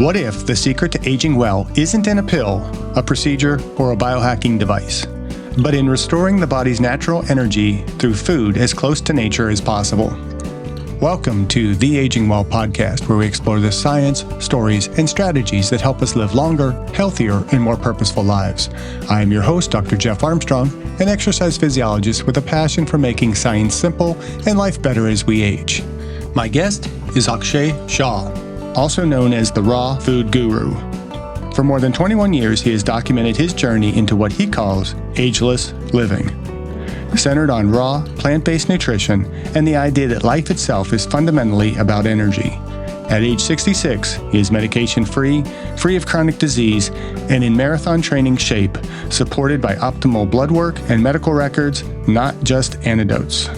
What if the secret to aging well isn't in a pill, a procedure, or a biohacking device, but in restoring the body's natural energy through food as close to nature as possible? Welcome to the Aging Well podcast, where we explore the science, stories, and strategies that help us live longer, healthier, and more purposeful lives. I am your host, Dr. Jeff Armstrong, an exercise physiologist with a passion for making science simple and life better as we age. My guest is Akshay Shah, also known as the Raw Food Guru. For more than 21 years, he has documented his journey into what he calls ageless living, centered on raw, plant-based nutrition and the idea that life itself is fundamentally about energy. At age 66, he is medication-free, free of chronic disease, and in marathon training shape, supported by optimal blood work and medical records, not just antidotes.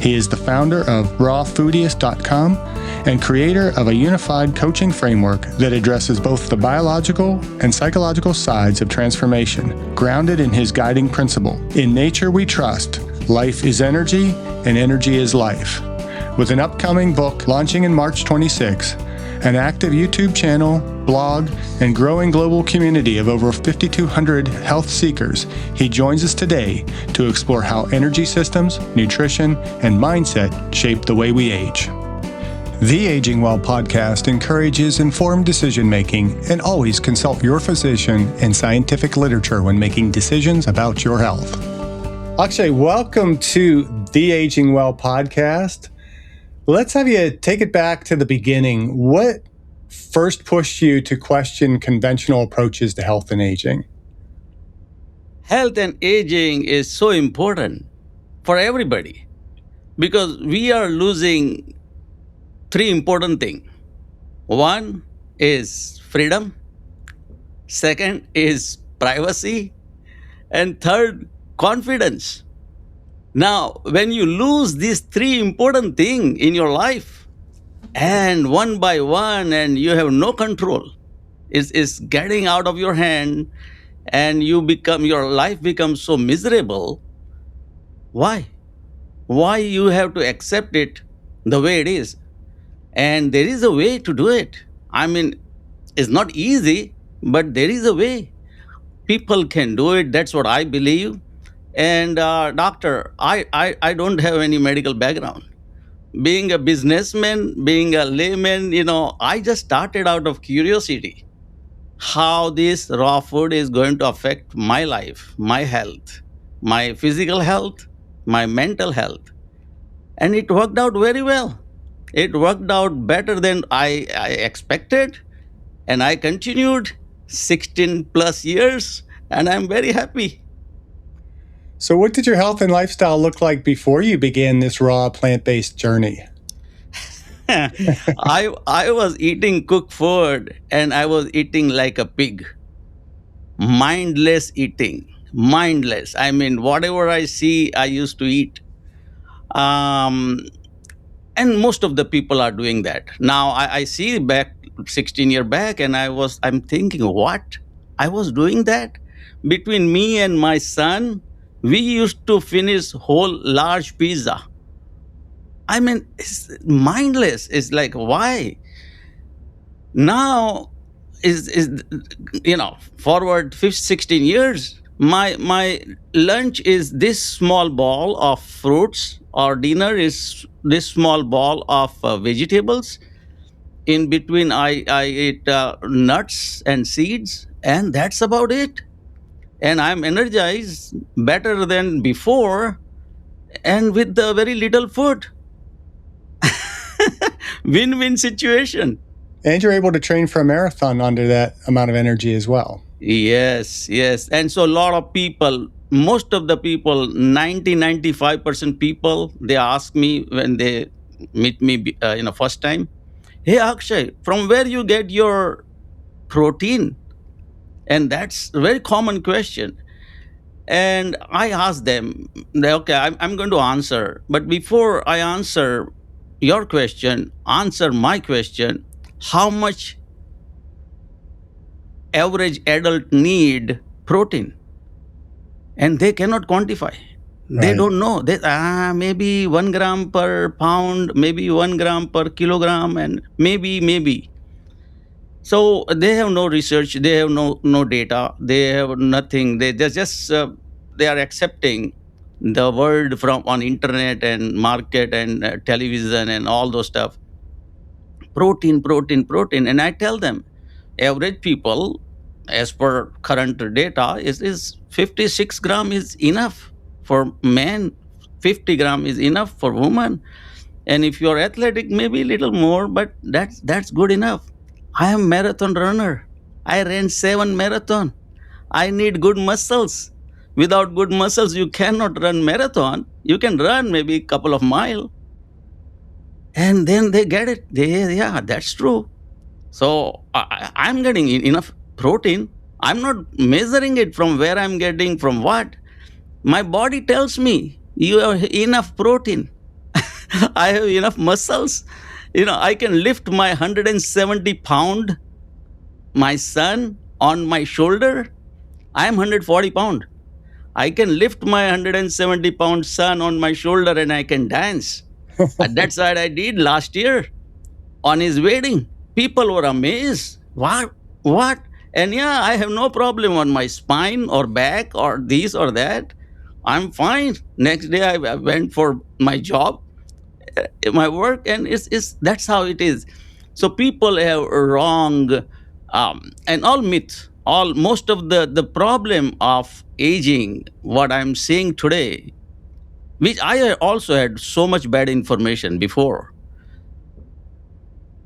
He is the founder of rawfoodiest.com and creator of a unified coaching framework that addresses both the biological and psychological sides of transformation, grounded in his guiding principle: in nature we trust, life is energy, and energy is life. With an upcoming book launching in March 26, an active YouTube channel, blog, and growing global community of over 5,200 health seekers, he joins us today to explore how energy systems, nutrition, and mindset shape the way we age. The Aging Well podcast encourages informed decision-making and always consult your physician and scientific literature when making decisions about your health. Akshay, welcome to the Aging Well podcast. Let's have you take it back to the beginning. What first pushed you to question conventional approaches to health and aging? Health and aging is so important for everybody because we are losing three important things. One is freedom, second is privacy, and third, confidence. Now, when you lose these three important things in your life, and one by one, and you have no control, it's getting out of your hand, and your life becomes so miserable. Why? Why you have to accept it the way it is? And there is a way to do it. I mean, it's not easy, but there is a way. People can do it. That's what I believe. And doctor, I don't have any medical background. Being a businessman, being a layman, I just started out of curiosity how this raw food is going to affect my life, my health, my physical health, my mental health. And it worked out very well. It worked out better than I expected. And I continued 16 plus years, and I'm very happy. So what did your health and lifestyle look like before you began this raw plant-based journey? I was eating cooked food and I was eating like a pig. Mindless eating. Mindless. I mean, whatever I see, I used to eat. Um, and most of the people are doing that. Now I see back 16 year back and I'm thinking, what? I was doing that? Between me and my son, we used to finish whole large pizza. I mean, it's mindless. It's like, why? Now is forward 15, 16 years, my lunch is this small ball of fruits, or dinner is this small ball of vegetables. In between, I eat nuts and seeds, and that's about it. And I'm energized better than before, and with the very little food. Win-win situation. And you're able to train for a marathon under that amount of energy as well. Yes, yes. And so a lot of people, most of the people, 95% people, they ask me when they meet me, first time, hey, Akshay, from where you get your protein? And that's a very common question. And I ask them, okay, I'm going to answer. But before I answer your question, answer my question, how much average adult need protein? And they cannot quantify. They Right. don't know. Maybe 1 gram per pound, maybe 1 gram per kilogram, and maybe. So they have no research, they have no data, they have nothing. They're just they are accepting the word from on internet and market and television and all those stuff. Protein, protein, protein. And I tell them, average people, as per current data, is 56 gram is enough for men, 50 gram is enough for woman. And if you're athletic, maybe a little more, but that's good enough. I am marathon runner. I ran 7 marathon. I need good muscles. Without good muscles, you cannot run marathon. You can run maybe a couple of mile, and then they get it. Yeah, that's true. So I'm getting enough protein. I'm not measuring it from where I'm getting from what. My body tells me you have enough protein. I have enough muscles. I can lift my 170 pound, my son on my shoulder. I'm 140 pound. I can lift my 170 pound son on my shoulder and I can dance. And that's what I did last year on his wedding. People were amazed. What? What? And yeah, I have no problem on my spine or back or this or that. I'm fine. Next day I went for my job, my work, and it's that's how it is. So people have wrong, and all myth, all most of the problem of aging, what I'm saying today, which I also had so much bad information before.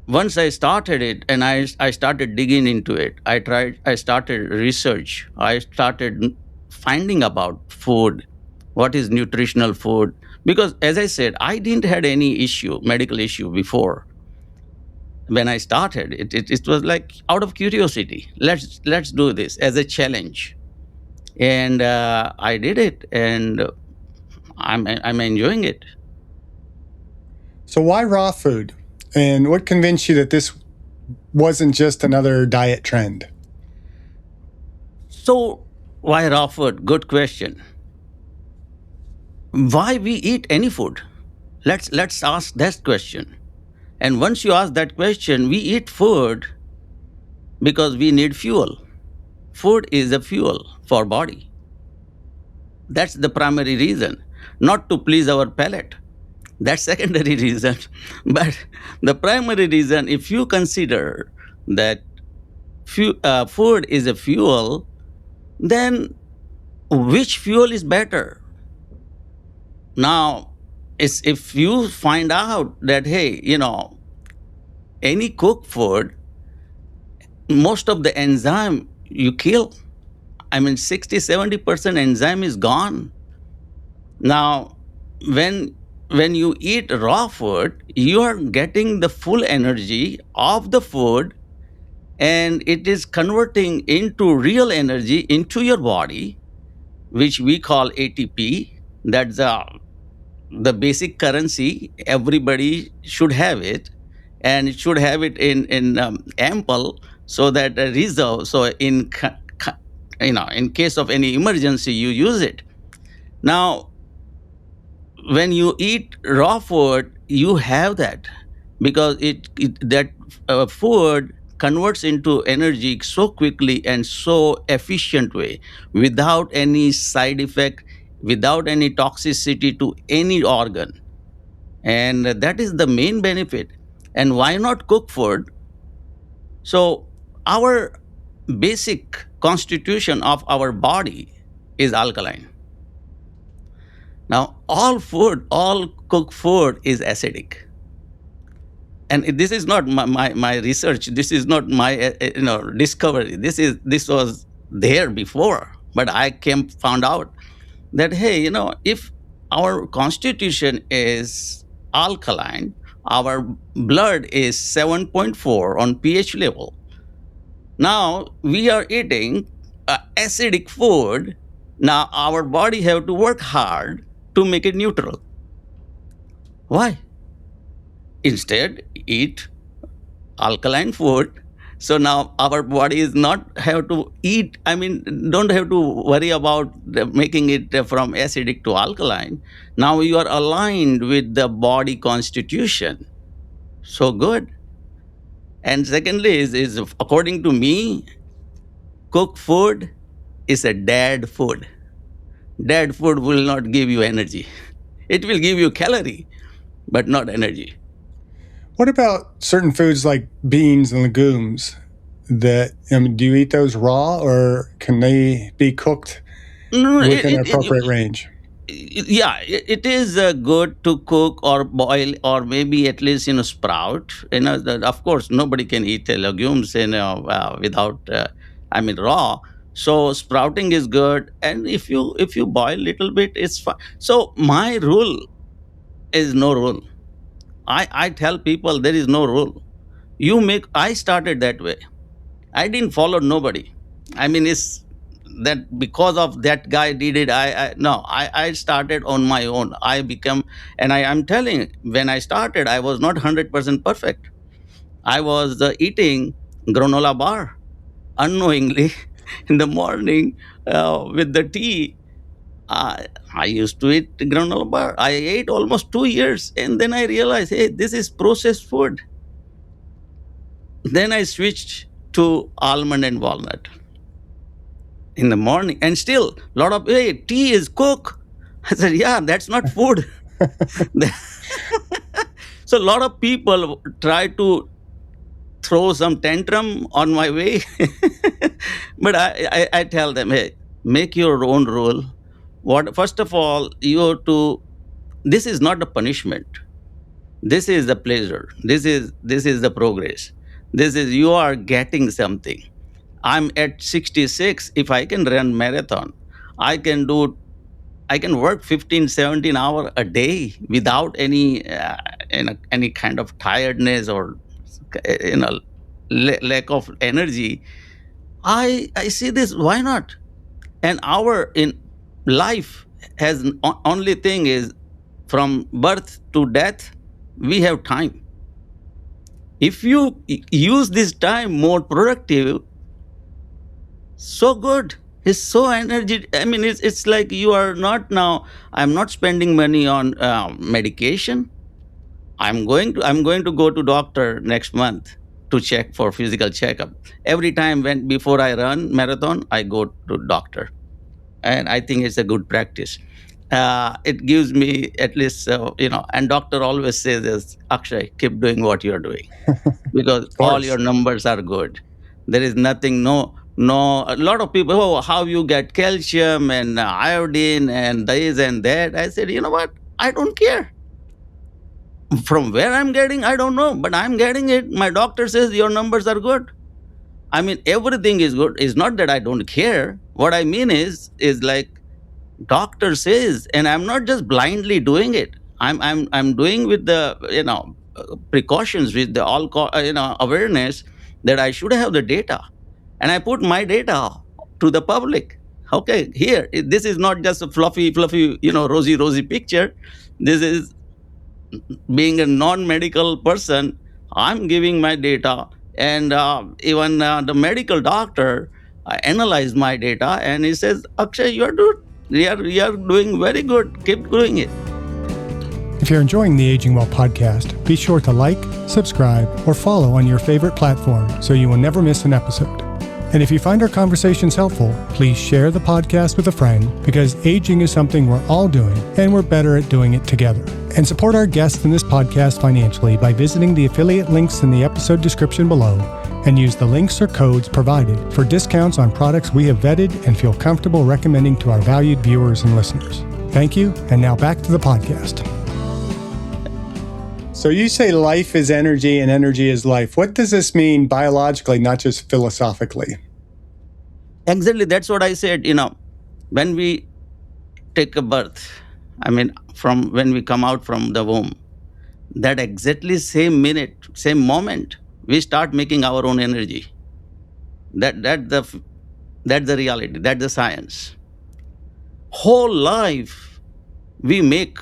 Once I started it and I started digging into it, I started research, I started finding about food, what is nutritional food. Because as I said, I didn't had any issue, medical issue before. When I started it was like out of curiosity, let's do this as a challenge. And I did it, and I'm enjoying it. So, why raw food? And what convinced you that this wasn't just another diet trend? So why raw food? Good question. Why we eat any food? Let's ask that question. And once you ask that question, we eat food because we need fuel. Food is a fuel for body. That's the primary reason, not to please our palate. That's secondary reason. But the primary reason, if you consider that food is a fuel, then which fuel is better? Now, it's if you find out that, hey, any cooked food, most of the enzyme you kill. I mean, 60-70% enzyme is gone. Now, when you eat raw food, you are getting the full energy of the food, and it is converting into real energy into your body, which we call ATP. That's the basic currency. Everybody should have it, and it should have it in ample, so that a reserve. So in case of any emergency, you use it. Now, when you eat raw food, you have that, because that food converts into energy so quickly and so efficient way, without any side effect, without any toxicity to any organ. And that is the main benefit. And why not cook food? So our basic constitution of our body is alkaline. Now, all food, all cooked food is acidic. And this is not my research. This is not my discovery. This was there before, but I found out that, hey, if our constitution is alkaline, our blood is 7.4 on pH level. Now we are eating acidic food. Now our body have to work hard to make it neutral. Why? Instead, eat alkaline food. So now our body is not have to eat. I mean, don't have to worry about making it from acidic to alkaline. Now you are aligned with the body constitution. So good. And secondly, is according to me, cooked food is a dead food. Dead food will not give you energy. It will give you calorie, but not energy. What about certain foods like beans and legumes? That do you eat those raw, or can they be cooked No, no, within an appropriate range? yeah, it is good to cook or boil or maybe at least sprout. Of course, nobody can eat legumes without I mean raw. So sprouting is good, and if you boil little bit, it's fine. So my rule is no rule. I tell people there is no rule. You make. I started that way. I didn't follow nobody. I mean, it's that because of that guy did it. I no. I started on my own. I become, and I'm telling. When I started, I was not 100% perfect. I was eating granola bar unknowingly in the morning with the tea. I used to eat granola bar. I ate almost 2 years, and then I realized, hey, this is processed food. Then I switched to almond and walnut in the morning, and still a lot of, hey, tea is cook. I said, yeah, that's not food. So a lot of people try to throw some tantrum on my way. But I tell them, hey, make your own rule. What First of all, you have to, this is not a punishment. This is the pleasure. This is the progress. This is, you are getting something. I'm at 66. If I can run marathon, I can do, I can work 15, 17 hours a day without any kind of tiredness or you know lack of energy. I see this. Why not? An hour in life has only thing is, from birth to death, we have time. If you use this time more productive, so good. It's so energy. I mean, it's like you are not now. I'm not spending money on medication. I'm going to go to doctor next month to check for physical checkup. Every time when before I run marathon, I go to doctor, and I think it's a good practice. It gives me at least And doctor always says this, Akshay, keep doing what you are doing because Of all your course. numbers are good. There is nothing, no. A lot of people, oh, how you get calcium and iodine and this and that. I said, you know what? I don't care. From where I'm getting, I don't know, but I'm getting it. My doctor says your numbers are good. I mean, everything is good. It's not that I don't care. What I mean is like doctor says, and I'm not just blindly doing it. I'm doing with the precautions, with the awareness that I should have the data, and I put my data to the public. Okay, here, this is not just a fluffy rosy picture. This is, being a non-medical person, I'm giving my data, and even the medical doctor analyzed my data, and he says, Akshay, you're good. You're doing very good. Keep doing it. If you're enjoying the Aging Well podcast, be sure to like, subscribe, or follow on your favorite platform so you will never miss an episode. And if you find our conversations helpful, please share the podcast with a friend, because aging is something we're all doing, and we're better at doing it together. And support our guests in this podcast financially by visiting the affiliate links in the episode description below, and use the links or codes provided for discounts on products we have vetted and feel comfortable recommending to our valued viewers and listeners. Thank you, and now back to the podcast. So you say life is energy and energy is life. What does this mean biologically, not just philosophically? Exactly, that's what I said. When we take a birth, I mean, from when we come out from the womb, that exactly same minute, same moment, we start making our own energy. That's the reality. That's the science. Whole life, we make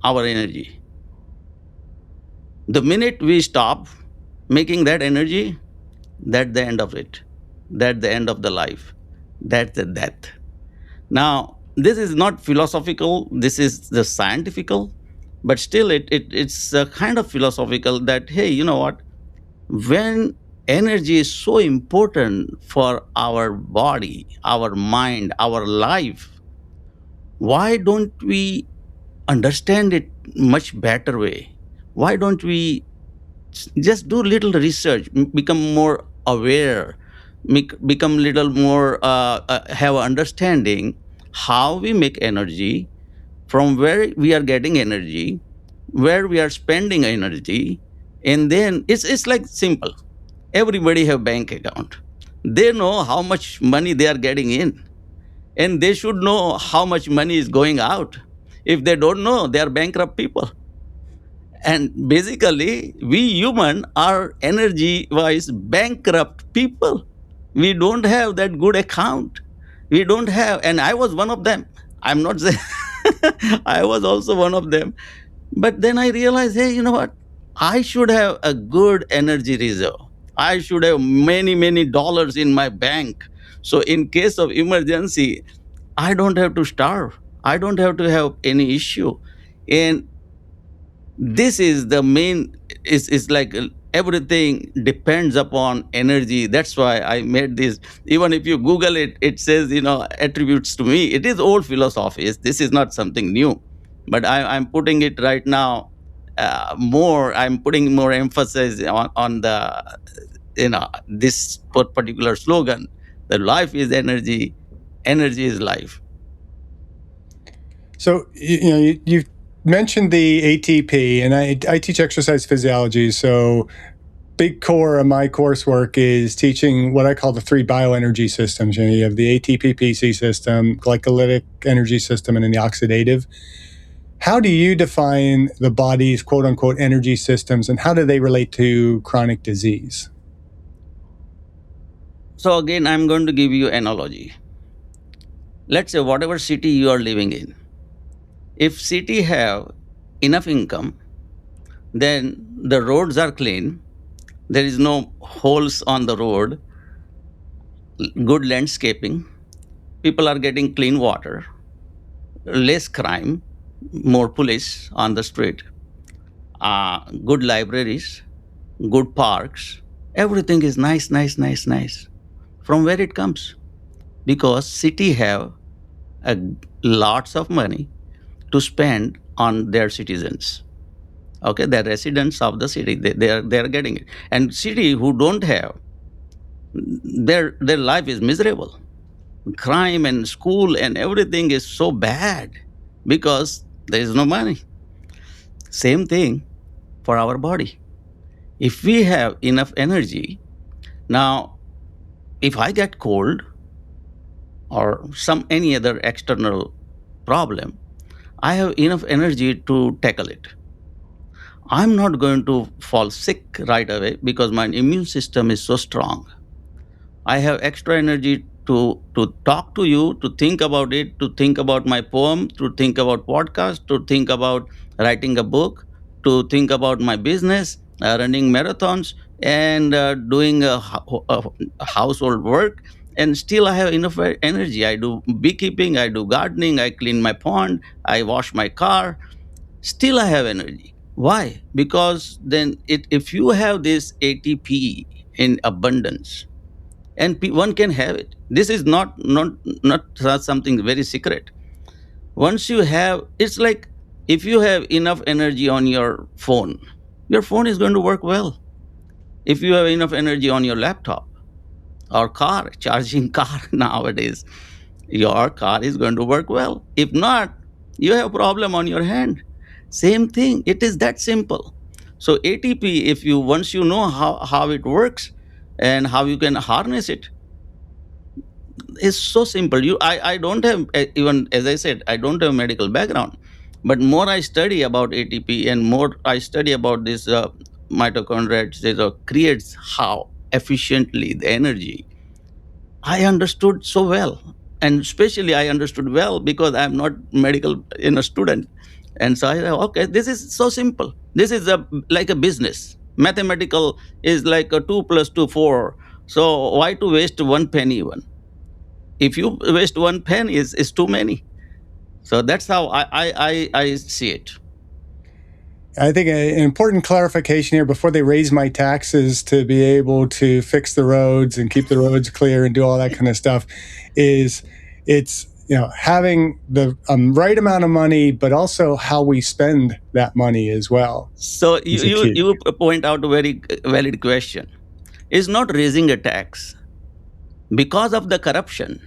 our energy. The minute we stop making that energy, that's the end of it. That's the end of the life. That's the death. Now, this is not philosophical. This is the scientifical, but still, it's a kind of philosophical that, hey, you know what? When energy is so important for our body, our mind, our life. Why don't we understand it much better way? Why don't we just do little research, become more aware, become little more have understanding how we make energy, from where we are getting energy, where we are spending energy. And then it's like simple. Everybody have bank account. They know how much money they are getting in, and they should know how much money is going out. If they don't know, they are bankrupt people. And basically, we human are energy wise bankrupt people. We don't have that good account. We don't have, and I was one of them. I'm not saying I was also one of them. But then I realized, hey, you know what? I should have a good energy reserve. I should have many, many dollars in my bank. So in case of emergency, I don't have to starve. I don't have to have any issue. And this is the main, is like everything depends upon energy. That's why I made this. Even if you google it, it says, attributes to me. It is old philosophy. This is not something new, but I'm putting it right now, more. I'm putting more emphasis on the, this particular slogan, that life is energy, energy is life. So you mentioned the ATP, and I teach exercise physiology. So big core of my coursework is teaching what I call the three bioenergy systems. You have the ATP-PC system, glycolytic energy system, and then the oxidative. How do you define the body's quote unquote energy systems, and how do they relate to chronic disease? So again, I'm going to give you analogy. Let's say whatever city you are living in, if city have enough income, then the roads are clean, there is no holes on the road, good landscaping, people are getting clean water, less crime, more police on the street, good libraries, good parks, everything is nice, nice, nice, nice. From where it comes? Because city have a, lots of money to spend on their citizens. Okay, they're residents of the city. They are getting it. And city who don't have, their life is miserable. Crime and school and everything is so bad because there is no money. Same thing for our body. If we have enough energy, now if I get cold or some any other external problem, I have enough energy to tackle it. I'm not going to fall sick right away because my immune system is so strong. I have extra energy to talk to you, to think about it, to think about my poem, to think about podcast, to think about writing a book, to think about my business, running marathons, and doing household work. And still, I have enough energy. I do beekeeping, I do gardening, I clean my pond, I wash my car. Still, I have energy. Why? Because then, if you have this ATP in abundance, and one can have it. This is not something very secret. Once you have, it's like if you have enough energy on your phone is going to work well. If you have enough energy on your laptop or car, charging car nowadays, your car is going to work well. If not, you have a problem on your hand. Same thing. It is that simple. So ATP, if you once you know how it works and how you can harness it, is so simple. I don't have, even as I said, I don't have medical background, but more I study about ATP and more I study about this mitochondria creates how efficiently the energy. I understood so well, and especially I understood well because I'm not medical in a student, and so I said, okay, this is so simple. This is like a business. Mathematical is like a 2 plus 2 4. So why to waste one penny even? If you waste one pen is too many. So that's how I see it. I think an important clarification here before they raise my taxes to be able to fix the roads and keep the roads clear and do all that kind of stuff is it's having the right amount of money, but also how we spend that money as well So is you, a you, key. you point out a very valid question. Is not raising a tax because of the corruption,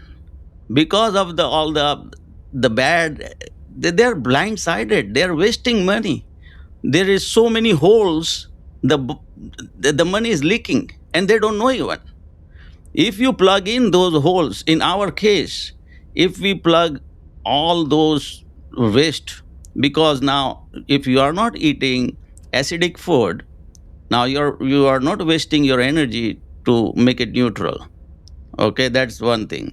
because of the bad, they're blindsided, they're wasting money. There is so many holes, the money is leaking and they don't know even. If you plug in those holes, in our case, if we plug all those waste, because now if you are not eating acidic food, now you are not wasting your energy to make it neutral. Okay, that's one thing.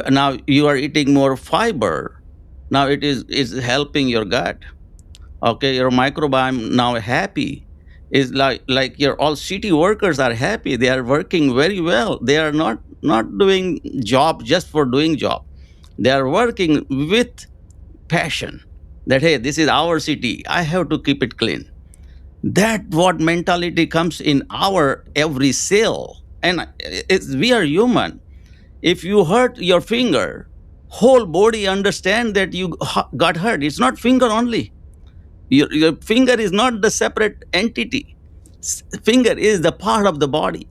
Now you are eating more fiber. Now it is helping your gut. Okay, your microbiome now happy. Is like your all city workers are happy. They are working very well. They are not doing job just for doing job. They are working with passion. That hey, this is our city. I have to keep it clean. That what mentality comes in our every cell. And we are human. If you hurt your finger, whole body understand that you got hurt. It's not finger only. Your finger is not the separate entity. Finger is the part of the body.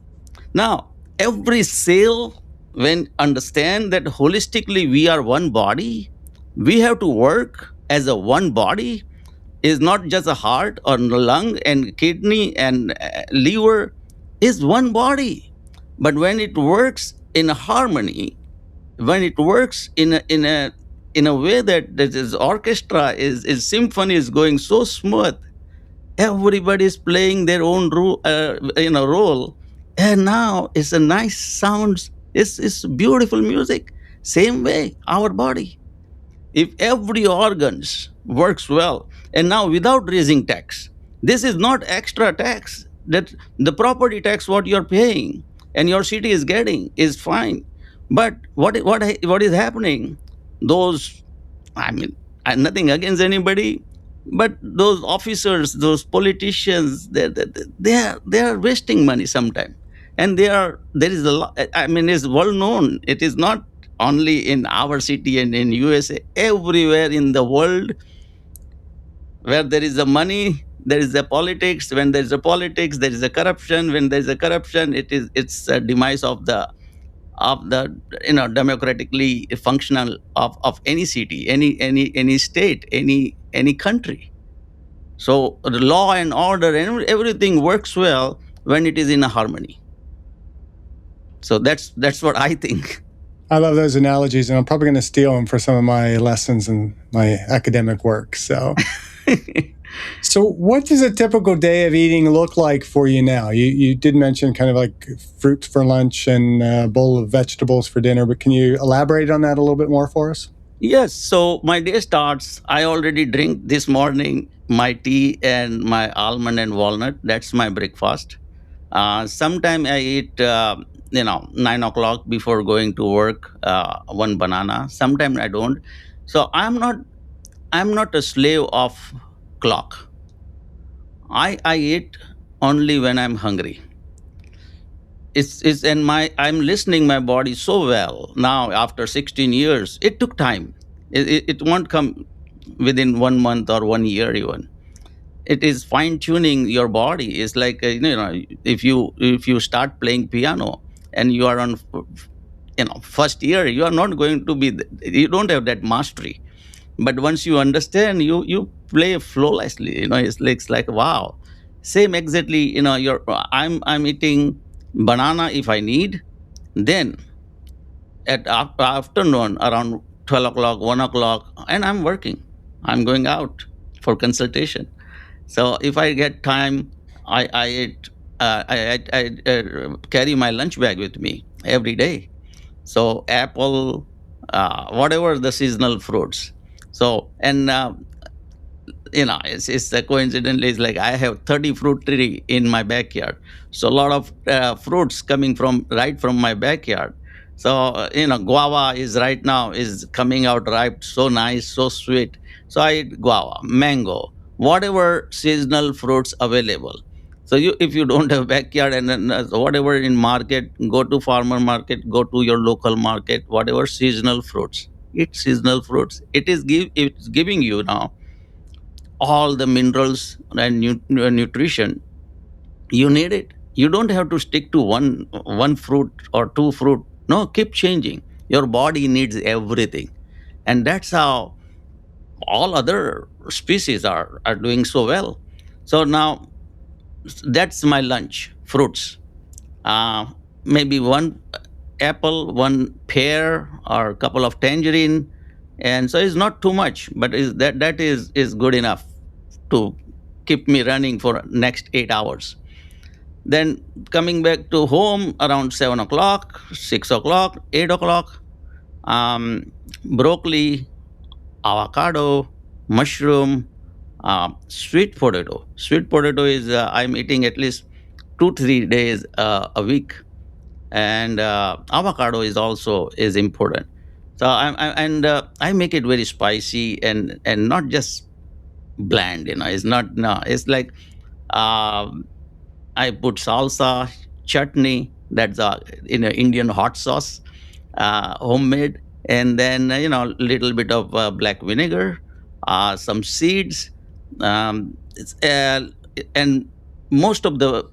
Now every cell, when understand that holistically we are one body, we have to work as a one body. Is not just a heart or lung and kidney and liver, is one body. But when it works in harmony, when it works in a way that this orchestra is symphony is going so smooth, everybody is playing their own role, and now it's a nice sounds, it's beautiful music. Same way our body, if every organs works well, and now without raising tax, this is not extra tax, that the property tax what you're paying and your city is getting is fine. But what is happening, those, I mean, nothing against anybody, but those officers, those politicians, they are wasting money sometimes. And there is a lot, I mean, it's well known. It is not only in our city and in USA, everywhere in the world, where there is a money, there is a politics. When there is a politics, there is a corruption. When there is a corruption, it's a demise of the democratically functional of any city, any state, any country. So the law and order and everything works well when it is in a harmony. So that's what I think. I love those analogies, and I'm probably going to steal them for some of my lessons and my academic work. So what does a typical day of eating look like for you now? You did mention kind of like fruit for lunch and a bowl of vegetables for dinner, but can you elaborate on that a little bit more for us? Yes, so my day starts. I already drink this morning my tea and my almond and walnut. That's my breakfast. Sometime I eat, 9 o'clock before going to work, one banana. Sometimes I don't. So I'm not a slave of clock. I eat only when I'm hungry. It's and my I'm listening my body so well now after 16 years. It took time. It won't come within 1 month or 1 year even. It is fine tuning your body. It's like, if you start playing piano and you are on first year, you are not going to be you don't have that mastery. But once you understand, you play flawlessly. It's like wow. Same exactly. You're I'm eating banana if I need. Then at afternoon around 12 o'clock, 1 o'clock, and I'm working. I'm going out for consultation. So if I get time, I eat, I carry my lunch bag with me every day. So apple, whatever the seasonal fruits. So and it's coincidentally, it's like I have 30 fruit tree in my backyard. So a lot of fruits coming from right from my backyard. So guava is right now is coming out ripe, so nice, so sweet. So I eat guava, mango, whatever seasonal fruits available. So you, if you don't have backyard, and then whatever in market, go to farmer market, go to your local market, whatever seasonal fruits, eat seasonal fruits. It's giving you now all the minerals and nutrition you need it. You don't have to stick to one fruit or two fruit. No, keep changing. Your body needs everything, and that's how all other species are doing so well. So now that's my lunch: fruits. uh, Maybe one apple, one pear, or a couple of tangerine, and so it's not too much, but that is good enough to keep me running for next 8 hours. Then coming back to home around 7 o'clock, 6 o'clock, 8 o'clock, um, broccoli, avocado, mushroom, sweet potato. Sweet potato is I'm eating at least 2 3 days a week, and avocado is also is important. So I make it very spicy, and not just bland. It's not, no. It's like, um, I put salsa, chutney. That's in a Indian hot sauce, homemade, and then little bit of black vinegar, some seeds, and most of the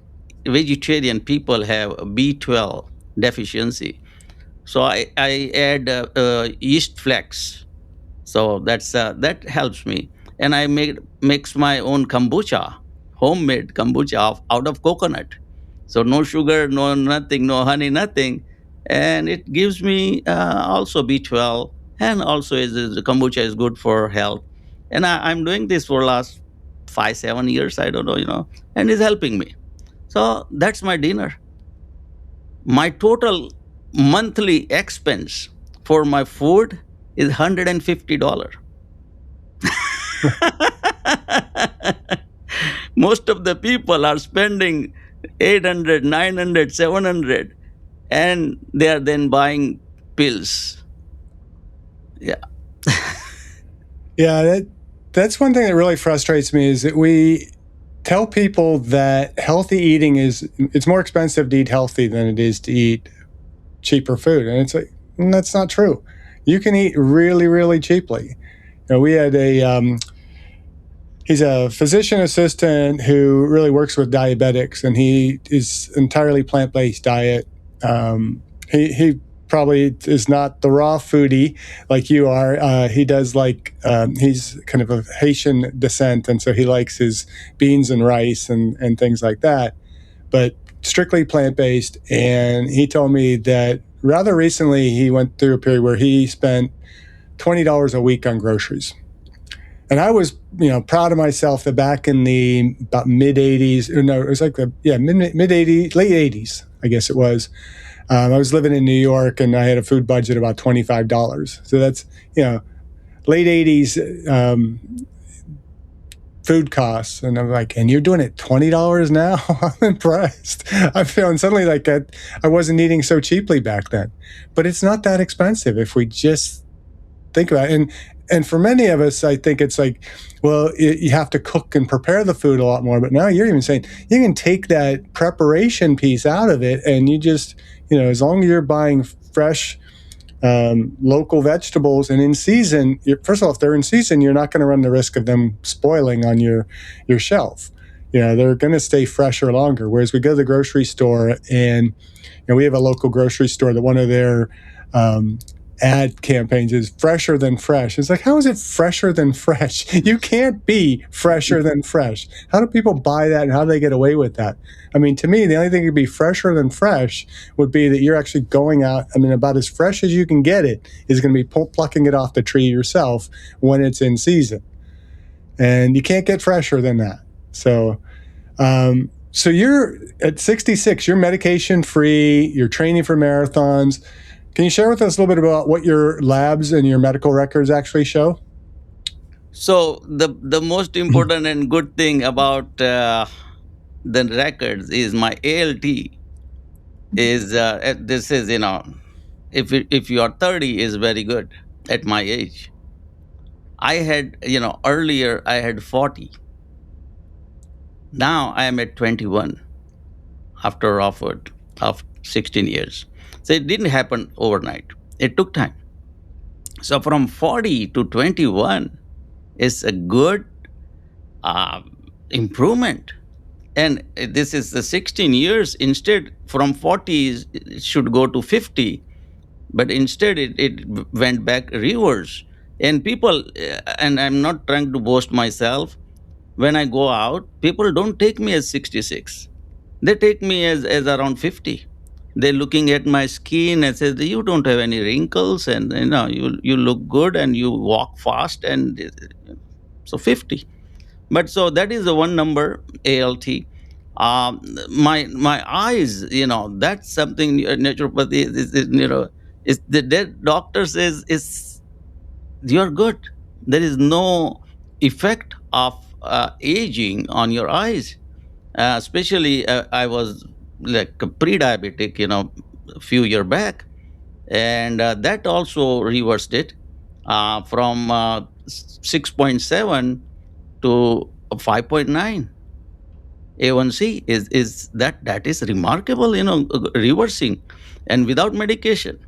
vegetarian people have B12 deficiency. So I add yeast flakes, so that helps me. And I mix my own kombucha, homemade kombucha out of coconut. So no sugar, no nothing, no honey, nothing, and it gives me also B12, and also the kombucha is good for health. And I'm doing this for last 5 7 years. I don't know, and it's helping me. So that's my dinner. My total monthly expense for my food is $150. Most of the people are spending 800, 900, 700, and they are then buying pills. Yeah. Yeah, that's one thing that really frustrates me is that we tell people that healthy eating is it's more expensive to eat healthy than it is to eat cheaper food, and it's like that's not true. You can eat really, really cheaply. We had he's a physician assistant who really works with diabetics, and he is entirely plant based diet. He probably is not the raw foodie like you are. He does like he's kind of Haitian descent, and so he likes his beans and rice and things like that. But strictly plant based, and he told me that rather recently he went through a period where he spent $20 a week on groceries. And I was, proud of myself that back in the about mid '80s, or no, it was like mid '80s, late '80s, I guess it was. I was living in New York, and I had a food budget of about $25. So that's late '80s food costs, and I'm like, and you're doing it $20 now? I'm impressed. I'm feeling suddenly like I wasn't eating so cheaply back then, but it's not that expensive if we just think about it. And for many of us, I think it's like, well, you have to cook and prepare the food a lot more. But now you're even saying you can take that preparation piece out of it, and you just, as long as you're buying fresh, local vegetables and in season. First of all, if they're in season, you're not going to run the risk of them spoiling on your shelf. They're going to stay fresher longer. Whereas we go to the grocery store, and we have a local grocery store that one of their ad campaigns is fresher than fresh. It's like, how is it fresher than fresh? You can't be fresher than fresh. How do people buy that, and how do they get away with that? I mean, to me, the only thing that could be fresher than fresh would be that you're actually going out. I mean, about as fresh as you can get it is going to be plucking it off the tree yourself when it's in season. And you can't get fresher than that. So you're at 66, you're medication free, you're training for marathons. Can you share with us a little bit about what your labs and your medical records actually show? So the most important and good thing about the records is my ALT is this is, if you are 30 is very good at my age. I had, earlier I had 40. Now I am at 21 after offered of 16 years. So it didn't happen overnight. It took time. So from 40 to 21 is a good uh, improvement. And this is the 16 years. Instead, from 40, it should go to 50, but instead it went back reverse. And people, and I'm not trying to boast myself, when I go out, people don't take me as 66. They take me as around 50. They're looking at my skin and says, you don't have any wrinkles, and you look good, and you walk fast, and so 50. But so that is the one number, ALT. My eyes, that's something naturopathy is the dead doctor says is you're good. There is no effect of aging on your eyes. Especially, I was like a pre-diabetic, a few year back, and that also reversed it from 6.7 to 5.9. A1C is that is remarkable, reversing, and without medication,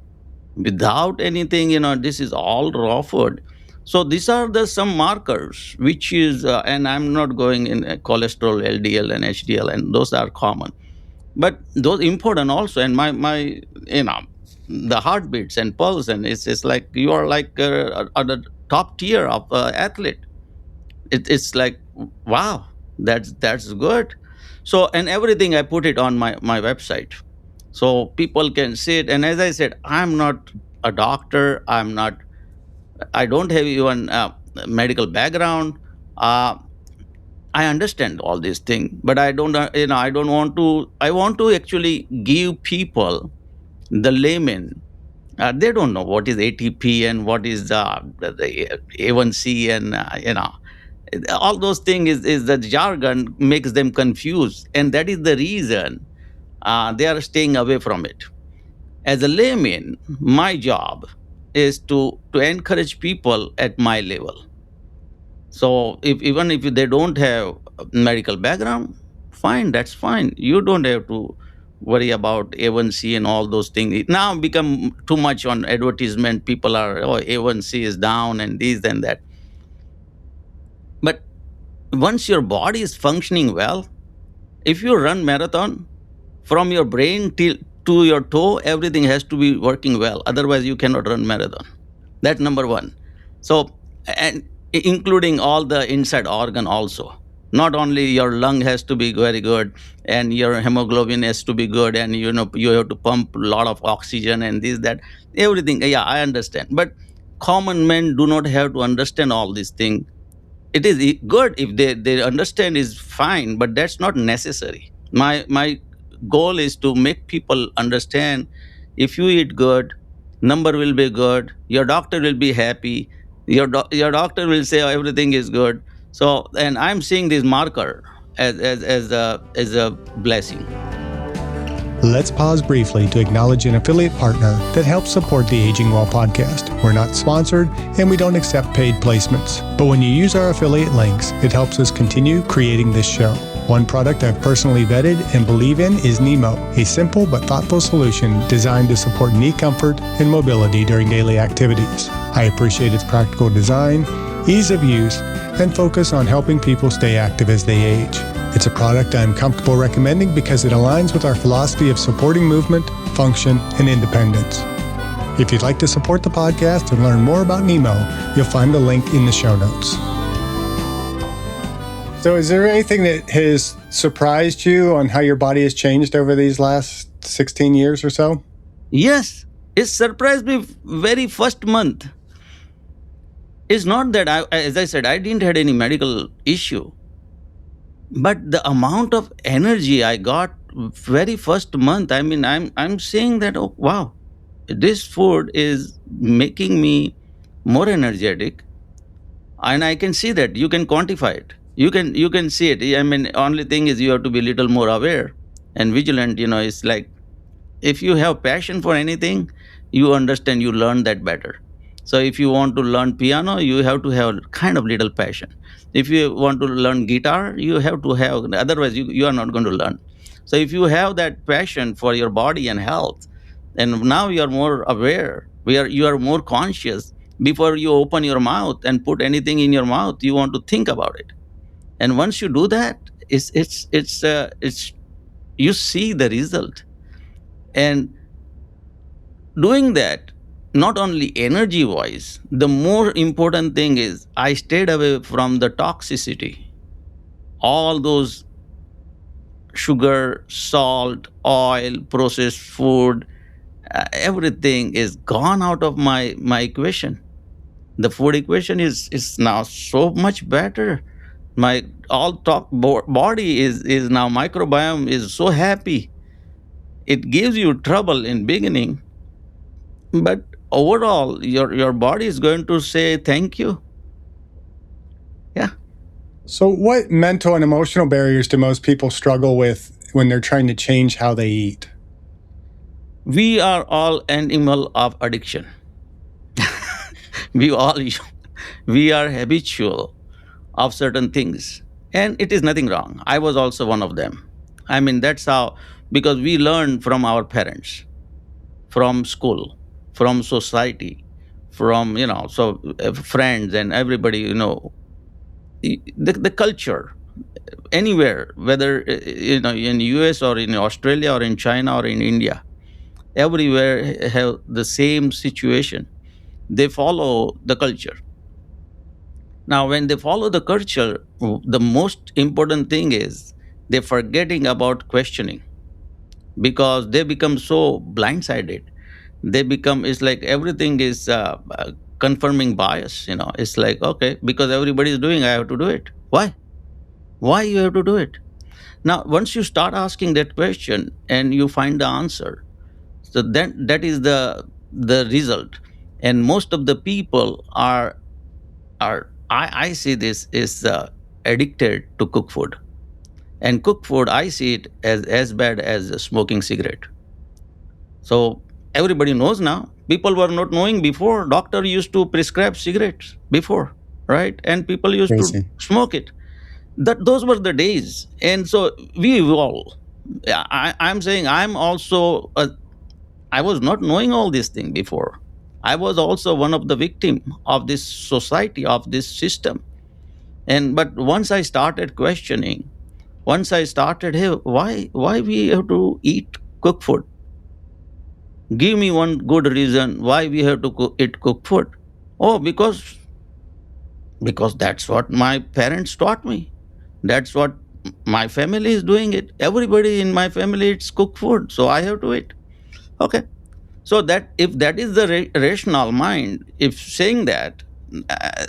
without anything, this is all raw food. So these are the some markers which is, and I'm not going in cholesterol, LDL and HDL, and those are common, but those important also. And my the heartbeats and pulse, and it's like you are like at the top tier of athlete. It's like, wow, that's good. So, and everything I put it on my website, so people can see it. And as I said, I'm not a doctor. I don't have even a medical background. uh, I understand all these things, but I don't I don't want to. I want to actually give people, the laymen, they don't know what is ATP and what is the A1C, and all those things is the jargon makes them confused, and that is the reason they are staying away from it. As a layman, my job is to encourage people at my level. So if even if they don't have a medical background, fine, that's fine. You don't have to worry about A1C and all those things. It now become too much on advertisement. People are, oh, A1C is down and this and that. But once your body is functioning well, if you run marathon, from your brain till to your toe, everything has to be working well. Otherwise, you cannot run marathon. That number one. So, and including all the inside organ also. Not only your lung has to be very good, and your hemoglobin has to be good, and you have to pump a lot of oxygen and this that everything. Yeah, I understand. But common men do not have to understand all these things. It is good if they understand is fine, but that's not necessary. My goal is to make people understand, if you eat good, number will be good, your doctor will be happy, your doctor will say, oh, everything is good. So, and I'm seeing this marker as a blessing. Let's pause briefly to acknowledge an affiliate partner that helps support the Aging Well podcast. We're not sponsored and we don't accept paid placements. But when you use our affiliate links, it helps us continue creating this show. One product I've personally vetted and believe in is Nemo, a simple but thoughtful solution designed to support knee comfort and mobility during daily activities. I appreciate its practical design, ease of use, and focus on helping people stay active as they age. It's a product I'm comfortable recommending because it aligns with our philosophy of supporting movement, function, and independence. If you'd like to support the podcast and learn more about Nemo, you'll find the link in the show notes. So is there anything that has surprised you on how your body has changed over these last 16 years or so? Yes, it surprised me very first month. It's not that as I said, I didn't had any medical issue, but the amount of energy I got very first month. I mean, I'm saying that, oh wow, this food is making me more energetic, and I can see that. You can quantify it. You can see it. I mean, only thing is you have to be a little more aware and vigilant. It's like, if you have passion for anything, you understand, you learn that better. So if you want to learn piano, you have to have kind of little passion. If you want to learn guitar, you have to have, otherwise you are not going to learn. So if you have that passion for your body and health, and now you are more aware, you are more conscious. Before you open your mouth and put anything in your mouth, you want to think about it. And once you do that, it's you see the result. And doing that, not only energy wise, the more important thing is I stayed away from the toxicity. All those sugar, salt, oil, processed food, everything is gone out of my equation. The food equation is now so much better. My all body is now, microbiome is so happy. It gives you trouble in beginning, but overall your body is going to say thank you. Yeah. So, what mental and emotional barriers do most people struggle with when they're trying to change how they eat? We are all animal of addiction. we all we are habitual of certain things, and it is nothing wrong. I was also one of them. I mean, that's how, because we learn from our parents, from school, from society, from, friends and everybody, the culture anywhere, whether in US or in Australia or in China or in India, everywhere have the same situation. They follow the culture. Now when they follow the culture, the most important thing is they're forgetting about questioning, because they become so blindsided. They become, it's like everything is confirming bias. It's like, okay, because everybody is doing, I have to do it. Why you have to do it? Now once you start asking that question and you find the answer, so then that is the result. And most of the people I see this is addicted to cook food. And cook food, I see it as bad as smoking cigarette. So everybody knows now. People were not knowing before. Doctor used to prescribe cigarettes before, right? And people used to Crazy. smoke it. That those were the days. And so we evolve. Yeah, I'm saying I'm also I was not knowing all these things before. I was also one of the victim of this society, of this system. And but once I started questioning, once I started, hey, why we have to eat cook food? Give me one good reason why we have to eat cook food. Oh, because that's what my parents taught me. That's what my family is doing it. Everybody in my family eats cooked food, so I have to eat. Okay. So that, if that is the rational mind, if saying that, uh,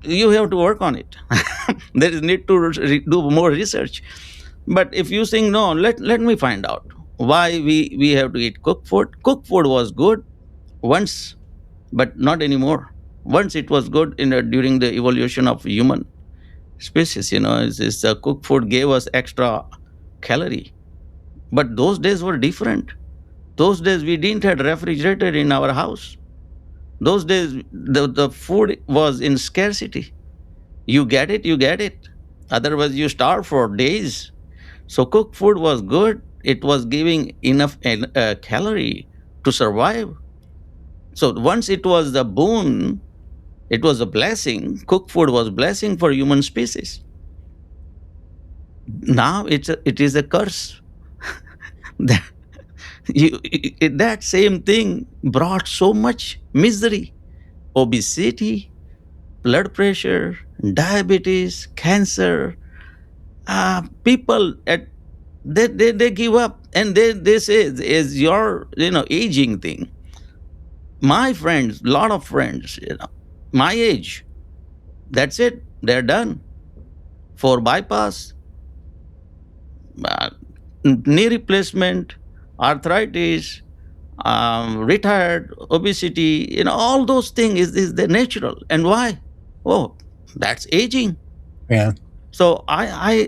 you have to work on it. There is need to do more research. But if you think no, let me find out why we have to eat cooked food. Cooked food was good once, but not anymore. Once it was good during the evolution of human species. Cooked food gave us extra calorie, but those days were different. Those days we didn't have refrigerator in our house. Those days the food was in scarcity. You get it. Otherwise you starve for days. So cooked food was good. It was giving enough calorie to survive. So once it was the boon, it was a blessing. Cooked food was blessing for human species. Now it is a curse. that, that same thing brought so much misery, obesity, blood pressure, diabetes, cancer. People they give up, and they say is your aging thing. My friends, lot of friends, my age, that's it, they're done. For bypass, uh, knee replacement, arthritis, retired, obesity, all those things is the natural. And why? Oh, that's aging. Yeah. So I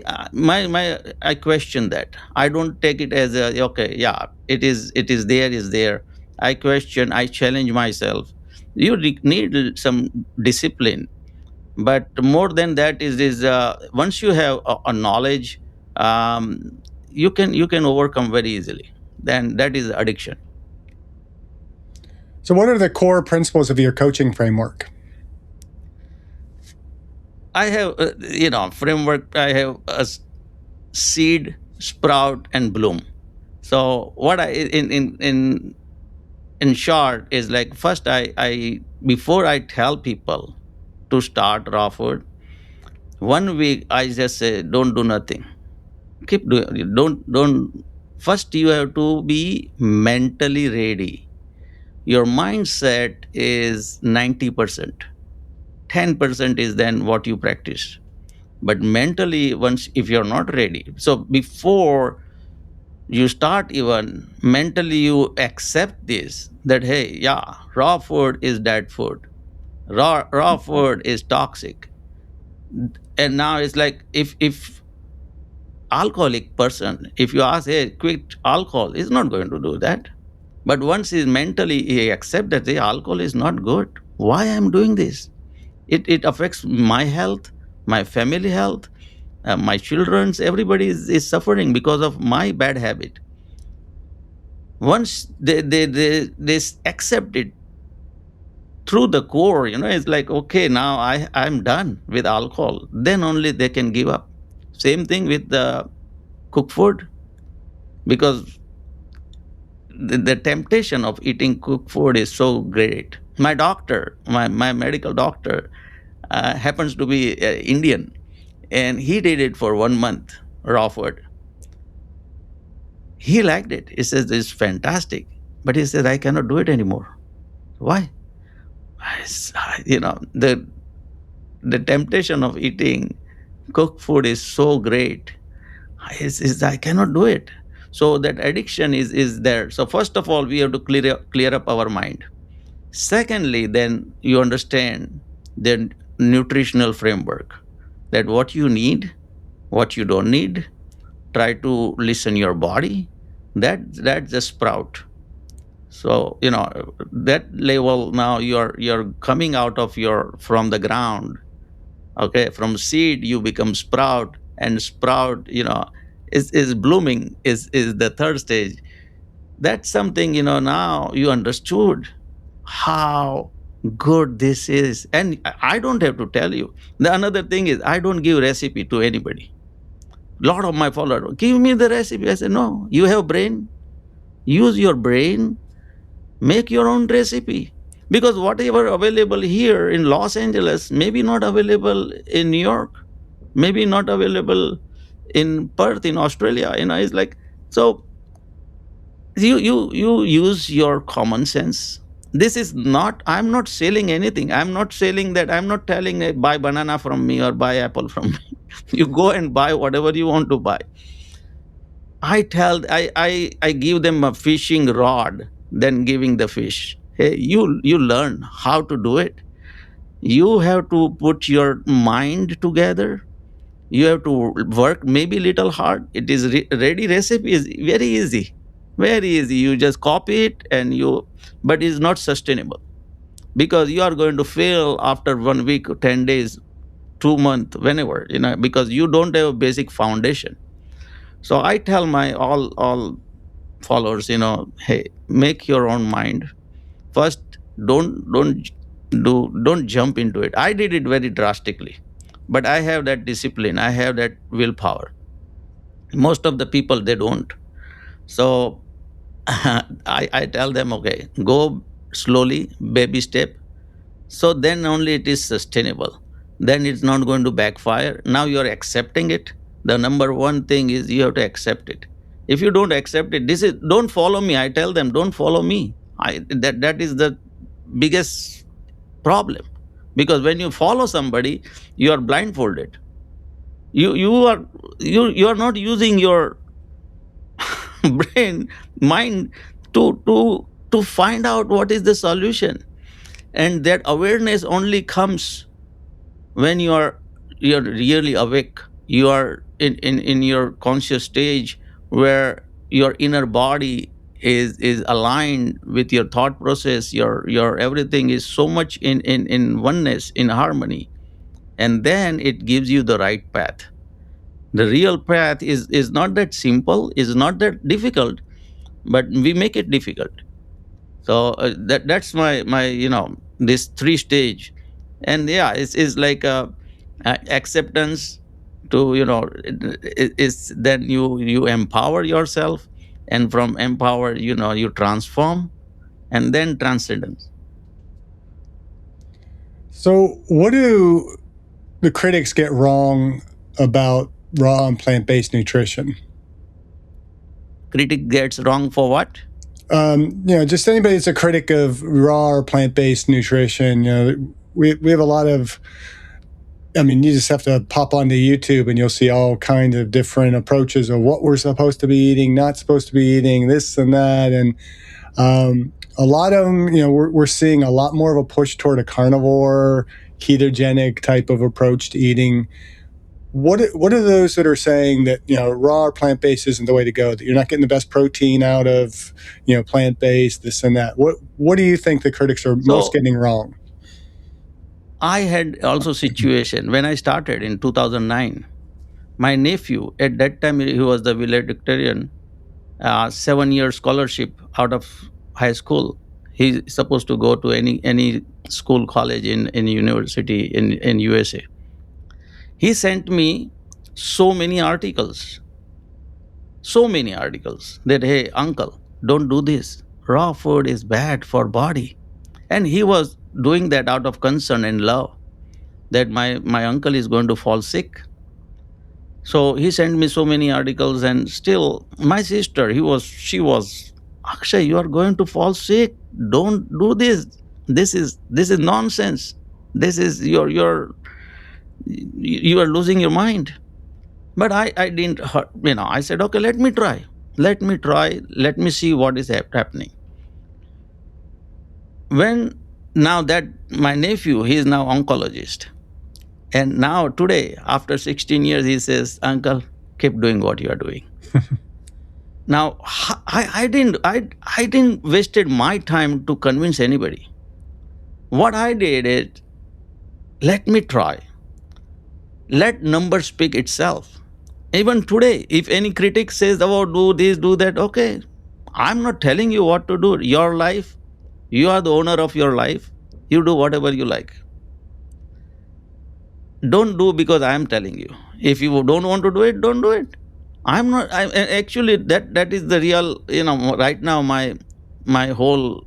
question that. I don't take it as okay, yeah, it is there, is there. I question, I challenge myself. You need some discipline, but more than that is once you have a knowledge, um, you can overcome very easily. Then that is addiction. So, what are the core principles of your coaching framework? I have framework. I have seed, sprout, and bloom. So what I in short is like, first I before I tell people to start raw food, 1 week I just say don't do nothing. Keep doing, don't first you have to be mentally ready. Your mindset is 90%. 10% is then what you practice. But mentally, once if you're not ready, so before you start, even mentally you accept this, that hey, yeah, raw food is dead food, raw food is toxic. And now it's like, if alcoholic person, if you ask, hey, quit alcohol, is not going to do that. But once he mentally he accept that the alcohol is not good, why I'm doing this, it affects my health, my family health, my children's, everybody is suffering because of my bad habit. Once they accept it through the core, it's like, okay, now I'm done with alcohol, then only they can give up. Same thing with the cooked food, because the temptation of eating cooked food is so great. My doctor, my medical doctor, happens to be Indian, and he did it for 1 month, raw food. He liked it. He says it's fantastic, but he said I cannot do it anymore. Why? The temptation of eating cooked food is so great. I cannot do it. So that addiction is there. So first of all, we have to clear up our mind. Secondly, then you understand the nutritional framework, that what you need, what you don't need. Try to listen your body. That's the sprout. So that level, now you're coming out of your from the ground. Okay, from seed you become sprout, and sprout is blooming, is the third stage. That's something, now you understood how good this is. And I don't have to tell you. The another thing is, I don't give recipe to anybody. Lot of my followers give me the recipe. I say, no, you have brain, use your brain, make your own recipe. Because whatever available here in Los Angeles maybe not available in New York, maybe not available in Perth in Australia. It's like, so you use your common sense. This is not, I'm not selling anything. I'm not selling that. I'm not telling, buy banana from me or buy apple from me. You go and buy whatever you want to buy. I give them a fishing rod than giving the fish. Hey, you learn how to do it. You have to put your mind together. You have to work maybe little hard. It is ready recipe is very easy, very easy. You just copy it and you, but it's not sustainable, because you are going to fail after 1 week, 10 days, 2 months, whenever, because you don't have a basic foundation. So I tell my all followers, hey, make your own mind first. Don't jump into it. I did it very drastically, but I have that discipline, I have that willpower. Most of the people, they don't. So I tell them, okay, go slowly, baby step. So then only it is sustainable. Then it's not going to backfire. Now you're accepting it. The number one thing is you have to accept it. If you don't accept it, this is, don't follow me. I tell them, don't follow me. That is the biggest problem. Because when you follow somebody, you are blindfolded. You are not using your brain, mind, to find out what is the solution. And that awareness only comes when you're really awake. You are in your conscious stage, where your inner body is aligned with your thought process, your everything is so much in oneness, in harmony, and then it gives you the right path. The real path is not that simple, is not that difficult, but we make it difficult. So that's my this three stage. And yeah, it's like acceptance to is then you empower yourself, and from empower you transform, and then transcendence. So, what do the critics get wrong about raw and plant based nutrition? Critic gets wrong for what? Just anybody that's a critic of raw or plant based nutrition, we have a lot of. I mean, you just have to pop onto YouTube and you'll see all kinds of different approaches of what we're supposed to be eating, not supposed to be eating, this and that. And a lot of them, we're seeing a lot more of a push toward a carnivore, ketogenic type of approach to eating. What are those that are saying that raw or plant based isn't the way to go? That you're not getting the best protein out of plant based, this and that. What do you think the critics are most So getting wrong? I had also situation when I started in 2009. My nephew at that time, he was the valedictorian, 7 year scholarship out of high school. He's supposed to go to any school, college in university in USA. He sent me so many articles, so many articles that, hey uncle, don't do this. Raw food is bad for body. And he was doing that out of concern and love, that my uncle is going to fall sick. So he sent me so many articles, and still my sister, she was, Akshay, you are going to fall sick. Don't do this. This is nonsense. This is you are losing your mind. But I didn't hurt, I said, okay, let me try. Let me try. Let me see what is happening. When now that my nephew, he is now oncologist. And now today, after 16 years, he says, uncle, keep doing what you are doing. Now, I didn't wasted my time to convince anybody. What I did is, let me try. Let numbers speak itself. Even today, if any critic says, oh, do this, do that, okay. I'm not telling you what to do. Your life, you are the owner of your life. You do whatever you like. Don't do because I am telling you. If you don't want to do it, don't do it. I'm not. Actually, that is the real. Right now, my whole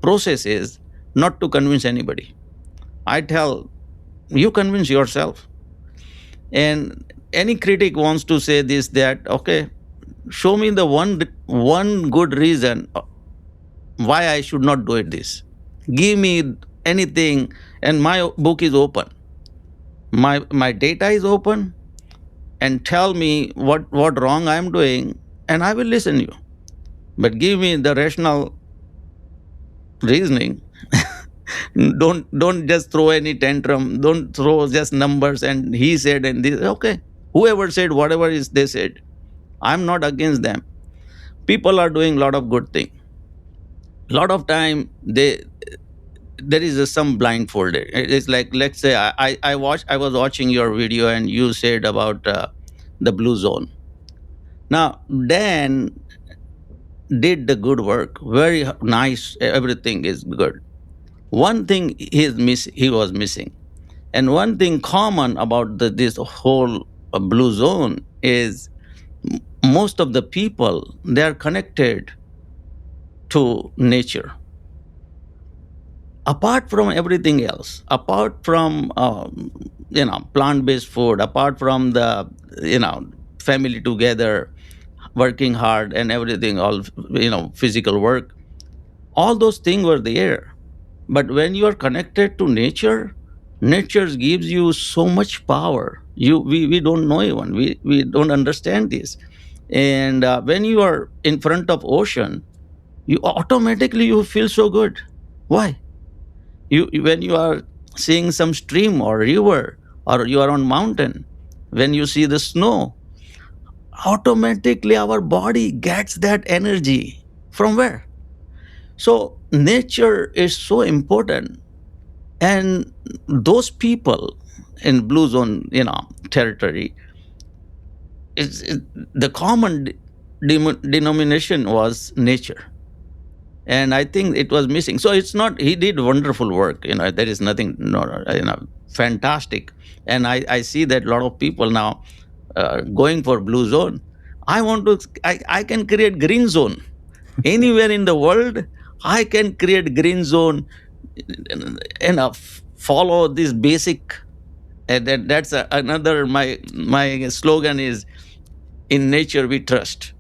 process is not to convince anybody. I tell you, convince yourself. And any critic wants to say this, that, okay, show me the one good reason why I should not do it. This, give me anything, and my book is open. My data is open, and tell me what wrong I am doing, and I will listen to you. But give me the rational reasoning. Don't just throw any tantrum. Don't throw just numbers and he said and this. Okay, whoever said whatever is they said, I'm not against them. People are doing a lot of good thing. Lot of time there is some blindfolded. It's like, let's say I was watching your video and you said about the blue zone. Now Dan did the good work, very nice, everything is good. One thing he was missing, and one thing common about this whole blue zone is, most of the people, they are connected to nature. Apart from everything else, apart from plant-based food, apart from the family together, working hard and everything, all physical work, all those things were there. But when you are connected to nature, nature gives you so much power. We don't know, even we don't understand this. And when you are in front of ocean, you automatically you feel so good. Why? When you are seeing some stream or river, or you are on mountain, when you see the snow, automatically our body gets that energy. From where? So nature is so important, and those people in blue zone, territory, the common denomination was nature, and I think it was missing. So it's not, he did wonderful work. There is nothing, no, fantastic. And I see that a lot of people now going for blue zone. I can create green zone anywhere in the world. I can create green zone and follow this basic. That's another, my slogan is, in nature we trust.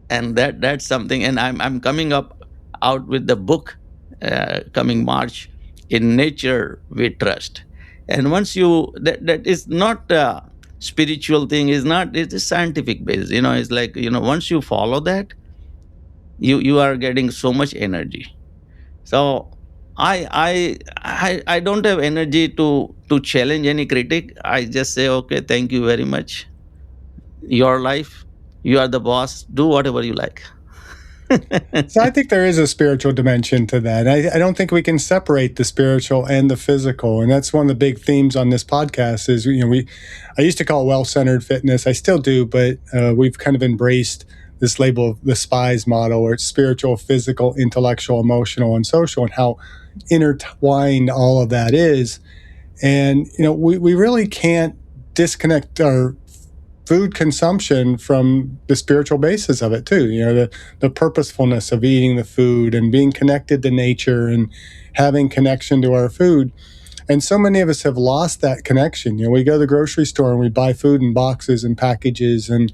And that's something. And I'm coming up out with the book coming March, in nature we trust. And once you, that is not a spiritual thing, is not, it's a scientific base. It's like, once you follow that, you are getting so much energy. So I don't have energy to challenge any critic. I just say, okay, thank you very much. Your life, you are the boss, do whatever you like. So I think there is a spiritual dimension to that. I don't think we can separate the spiritual and the physical, and that's one of the big themes on this podcast. Is I used to call it well-centered fitness. I still do, but we've kind of embraced this label of the SPIES model, where it's spiritual, physical, intellectual, emotional, and social, and how intertwined all of that is. And we really can't disconnect our food consumption from the spiritual basis of it too. The purposefulness of eating the food and being connected to nature and having connection to our food. And so many of us have lost that connection. We go to the grocery store and we buy food in boxes and packages, and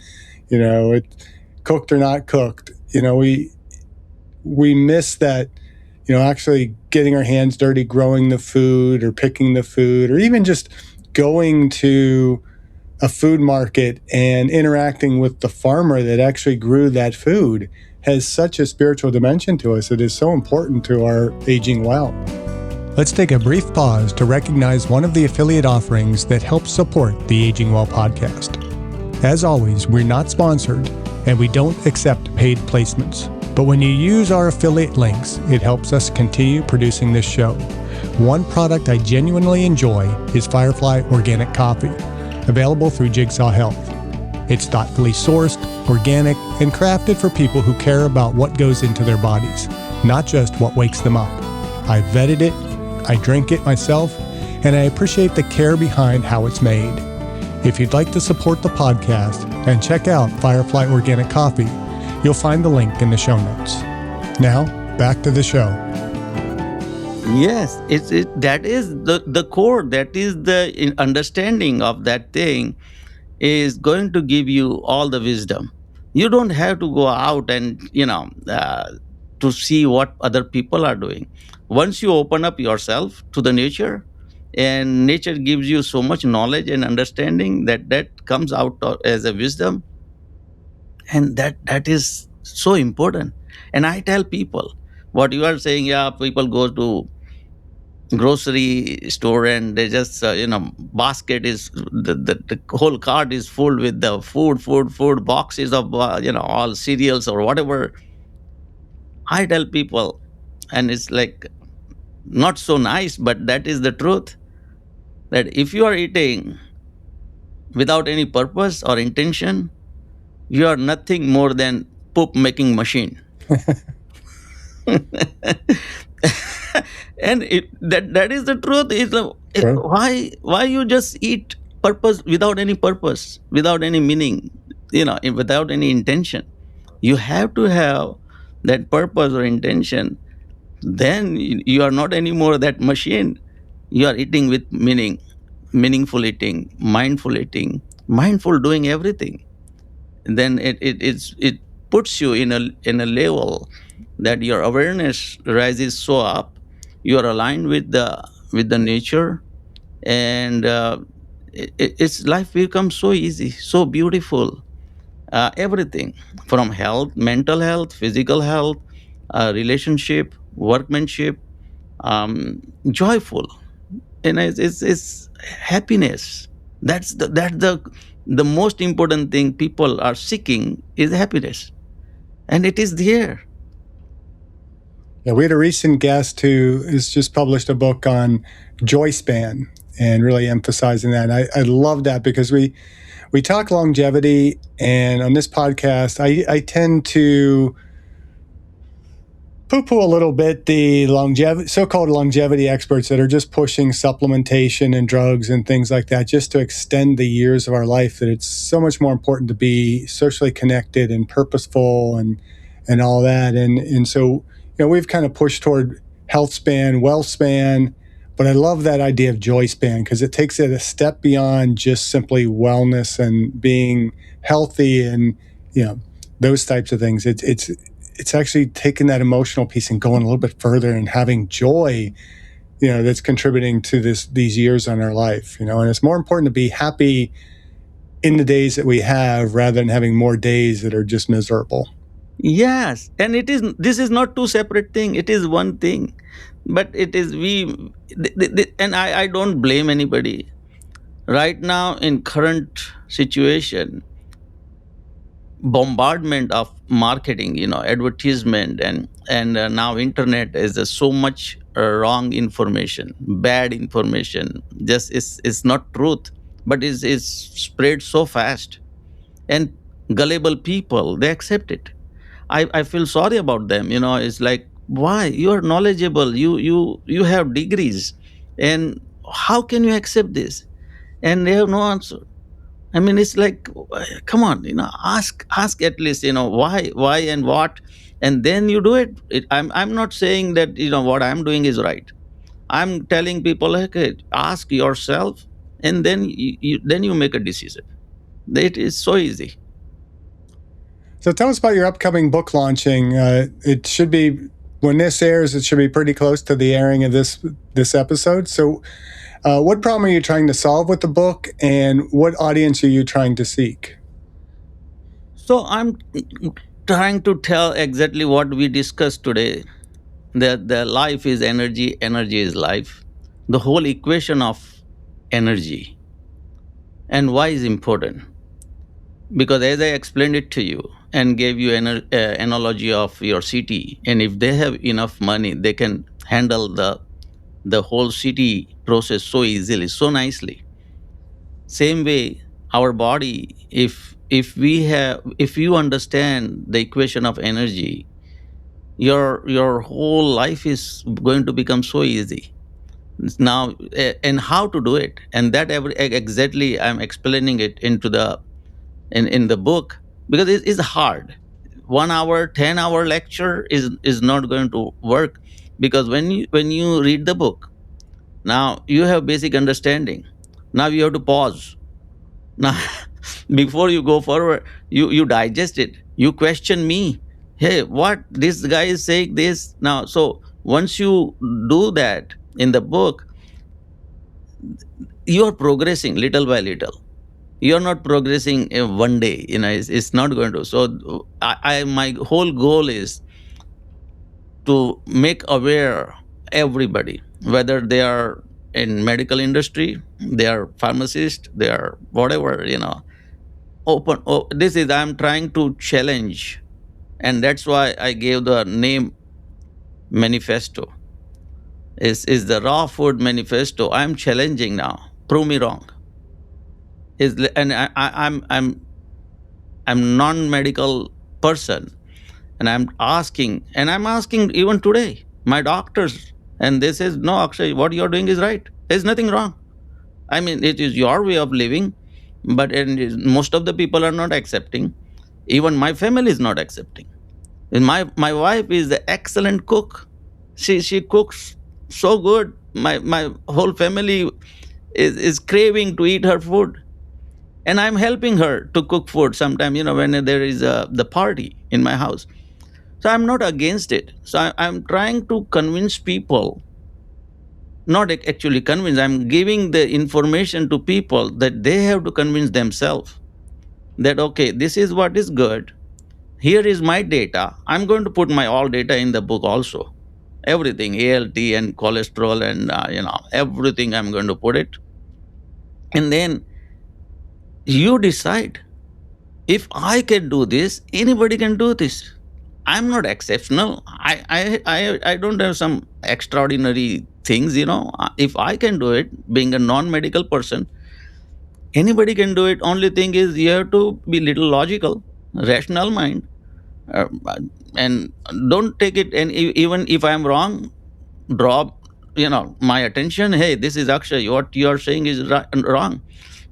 it cooked or not cooked. We miss that. Actually getting our hands dirty, growing the food or picking the food, or even just going to a food market and interacting with the farmer that actually grew that food has such a spiritual dimension to us. It is so important to our aging well. Let's take a brief pause to recognize one of the affiliate offerings that helps support the Aging Well podcast. As always, we're not sponsored and we don't accept paid placements. But when you use our affiliate links, it helps us continue producing this show. One product I genuinely enjoy is Firefly Organic Coffee, available through Jigsaw Health. It's thoughtfully sourced, organic, and crafted for people who care about what goes into their bodies, not just what wakes them up. I vetted it, I drink it myself, and I appreciate the care behind how it's made. If you'd like to support the podcast and check out Firefly Organic Coffee, you'll find the link in the show notes. Now, back to the show. Yes, that is the core. That is the understanding of that thing is going to give you all the wisdom. You don't have to go out and to see what other people are doing. Once you open up yourself to the nature, and nature gives you so much knowledge and understanding, that comes out as a wisdom, and that is so important. And I tell people what you are saying. Yeah, people go to grocery store and they just basket is the whole cart is full with the food boxes of all cereals or whatever. I tell people, and it's like not so nice, but that is the truth, that if you are eating without any purpose or intention, you are nothing more than poop making machine. And that is the truth. Sure. Why you just eat purpose without any purpose, without any meaning, without any intention? You have to have that purpose or intention. Then you are not anymore that machine. You are eating with meaning, meaningful eating, mindful doing everything. Then it puts you in a level that your awareness rises so up. You are aligned with the nature, and it's life becomes so easy, so beautiful. Everything from health, mental health, physical health, relationship, workmanship, joyful, and it's happiness. That's the most important thing people are seeking is happiness, and it is there. Yeah, we had a recent guest who has just published a book on joy span and really emphasizing that. And I love that because we talk longevity, and on this podcast, I tend to poo-poo a little bit the longevity, so-called longevity experts that are just pushing supplementation and drugs and things like that just to extend the years of our life. That it's so much more important to be socially connected and purposeful and all that. And so we've kind of pushed toward health span, wealth span, but I love that idea of joy span because it takes it a step beyond just simply wellness and being healthy and you know those types of things. It's actually taking that emotional piece and going a little bit further and having joy, that's contributing to these years on our life, and it's more important to be happy in the days that we have rather than having more days that are just miserable. Yes, and it is, this is not two separate thing, it is one thing. But it is we and I don't blame anybody. Right now in current situation, bombardment of marketing, advertisement, and now internet is so much wrong information, bad information, just is not truth, but is spread so fast. And gullible people, they accept it. I feel sorry about them. It's like, why? You are knowledgeable, you have degrees, and how can you accept this? And they have no answer. I mean, it's like, come on, ask at least, why and what, and then you do it. I'm not saying that what I'm doing is right. I'm telling people, like, okay, ask yourself, and then you make a decision. It is so easy. So tell us about your upcoming book launching. It should be, when this airs, it should be pretty close to the airing of this episode. So what problem are you trying to solve with the book, and what audience are you trying to seek? So I'm trying to tell exactly what we discussed today, that the life is energy, energy is life. The whole equation of energy, and why is important. Because as I explained it to you and gave you an analogy of your city, and if they have enough money, they can handle the whole city process so easily, so nicely. Same way, our body, if you understand the equation of energy, your whole life is going to become so easy. Now, and how to do it, and that exactly I'm explaining it in the book, because it is hard. 1 hour, 10 hour lecture is not going to work, because when you read the book, now you have basic understanding. Now you have to pause. Now, before you go forward, you digest it. You question me. Hey, what this guy is saying this now? So once you do that in the book, you are progressing little by little. You're not progressing in one day. It's not going to. So my whole goal is to make aware everybody, whether they are in medical industry, they are pharmacists, they are whatever, open. This is, I'm trying to challenge, and that's why I gave the name manifesto. Is the raw food manifesto. I'm challenging now. Prove me wrong. And I'm non-medical person, and I'm asking even today my doctors, and they says, no, Akshay, what you're doing is right. There's nothing wrong. I mean, it is your way of living, but most of the people are not accepting. Even my family is not accepting. And my wife is the excellent cook. She cooks so good. My whole family is craving to eat her food, and I'm helping her to cook food sometime, when there is the party in my house. So I'm not against it. So I'm trying to convince people, not actually convince. I'm giving the information to people that they have to convince themselves that, okay, this is what is good. Here is my data. I'm going to put my all data in the book also. Everything, ALT and cholesterol and everything, I'm going to put it. And then you decide, if I can do this, anybody can do this. I'm not exceptional. I don't have some extraordinary things, If I can do it, being a non-medical person, anybody can do it. Only thing is you have to be little logical, rational mind, uh, and don't take it. And even if I'm wrong, draw my attention. Hey, this is Akshay. What you are saying is wrong,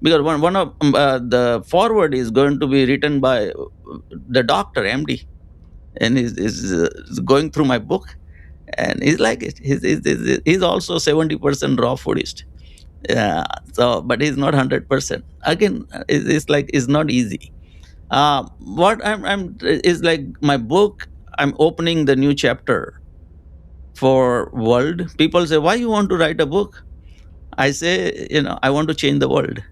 because one of the forward is going to be written by the doctor, MD, and is going through my book, and he's like it. He's also 70% raw foodist. Yeah, so but he's not 100%. Again, it's like it's not easy. What I'm is like my book. I'm opening the new chapter for world. People say, "Why you want to write a book?" I say, I want to change the world,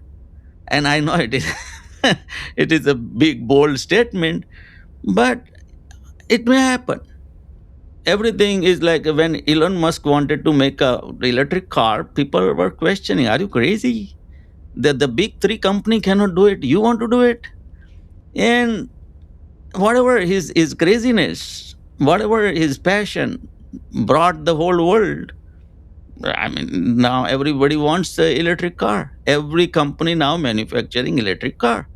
and I know it is it is a big bold statement, but it may happen. Everything is like when Elon Musk wanted to make a electric car, people were questioning, "Are you crazy? The big three company cannot do it. You want to do it?" And whatever his craziness, whatever his passion, brought the whole world. I mean, now everybody wants the electric car. Every company now manufacturing electric car.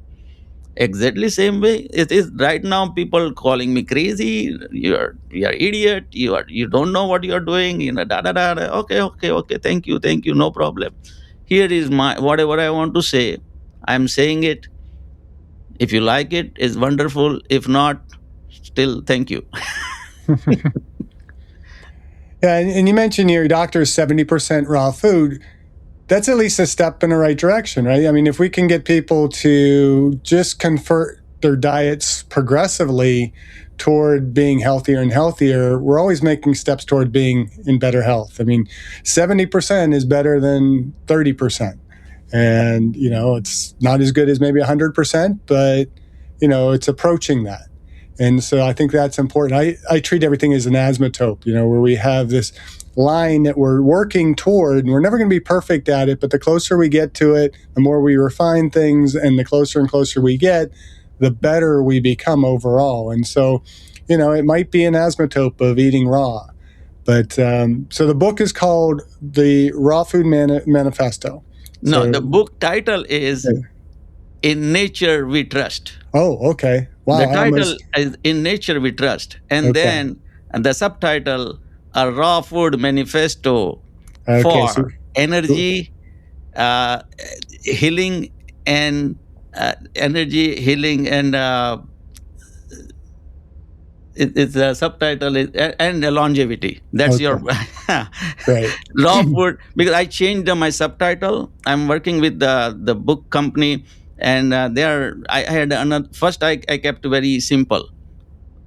Exactly same way it is right now. People calling me crazy. You're idiot. You don't know what you're doing. Da da da. Da. Okay, okay, okay. Thank you. No problem. Here is my whatever I want to say. I'm saying it. If you like it, it's wonderful. If not, still thank you. Yeah, and you mentioned your doctor's 70% raw food. That's at least a step in the right direction, right? I mean, if we can get people to just convert their diets progressively toward being healthier and healthier, we're always making steps toward being in better health. I mean, 70% is better than 30%. And, it's not as good as maybe 100%, but, it's approaching that. And so I think that's important. I treat everything as an asymptote, where we have this line that we're working toward, and we're never going to be perfect at it, but the closer we get to it, the more we refine things, and the closer and closer we get, the better we become overall. And so, it might be an asymptote of eating raw. But so the book is called The Raw Food Manifesto. No, So, the book title is yeah. In Nature We Trust. Oh, okay. Wow. The I title almost, is In Nature We Trust. And okay. then the subtitle, A Raw Food Manifesto Okay. So, for Energy, uh, Healing, and Energy, Healing, and it's a subtitle is, and longevity. That's your okay. Great. raw food. Because I changed my subtitle. I'm working with the book company, and there I had another. First, I kept very simple.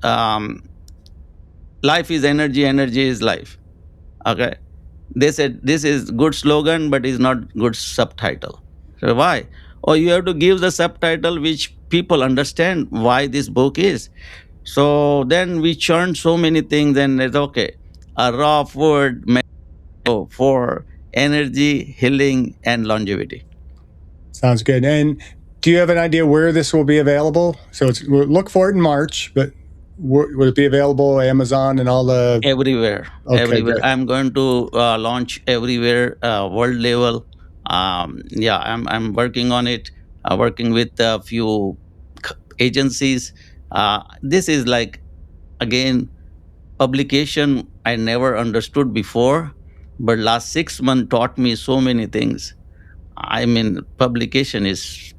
Um, Life is energy. Energy is life. Okay. They said this is good slogan, but is not good subtitle. So why? Oh, you have to give the subtitle which people understand why this book is. So then we churned so many things, and it's okay. A raw food menu for energy, healing, and longevity. Sounds good. And do you have an idea where this will be available? So we'll look for it in March, but would it be available Amazon and all the? Everywhere, Okay, everywhere. great. I'm going to launch everywhere, world level. Yeah, I'm working on it. Working with a few agencies. This is like again publication I never understood before, but last 6 months taught me so many things. I mean, publication is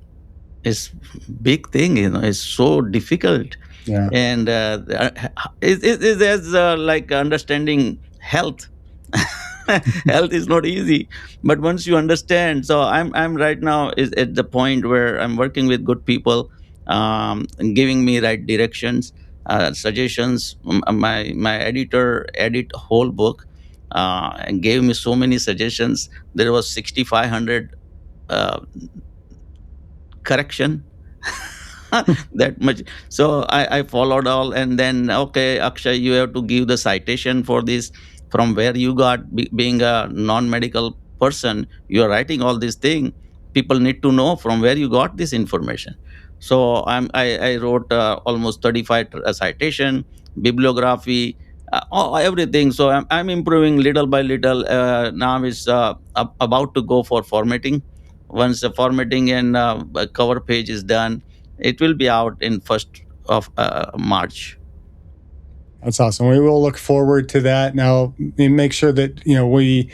big thing. It's so difficult, Yeah. and it is like understanding health. Health is not easy, but once you understand, so I'm right now is at the point where I'm working with good people, and giving me right directions, suggestions. My editor edit whole book, and gave me so many suggestions. There was 6,500 uh, correction. That much. So I followed all, and then okay, Akshay, you have to give the citation for this, from where you got. Being a non-medical person, you are writing all these things. People need to know from where you got this information. So I wrote almost 35 citation, bibliography, everything. So I'm improving little by little. Now it's about to go for formatting. Once the formatting and cover page is done, it will be out in first of March. That's awesome. We will look forward to that. Now, make sure that we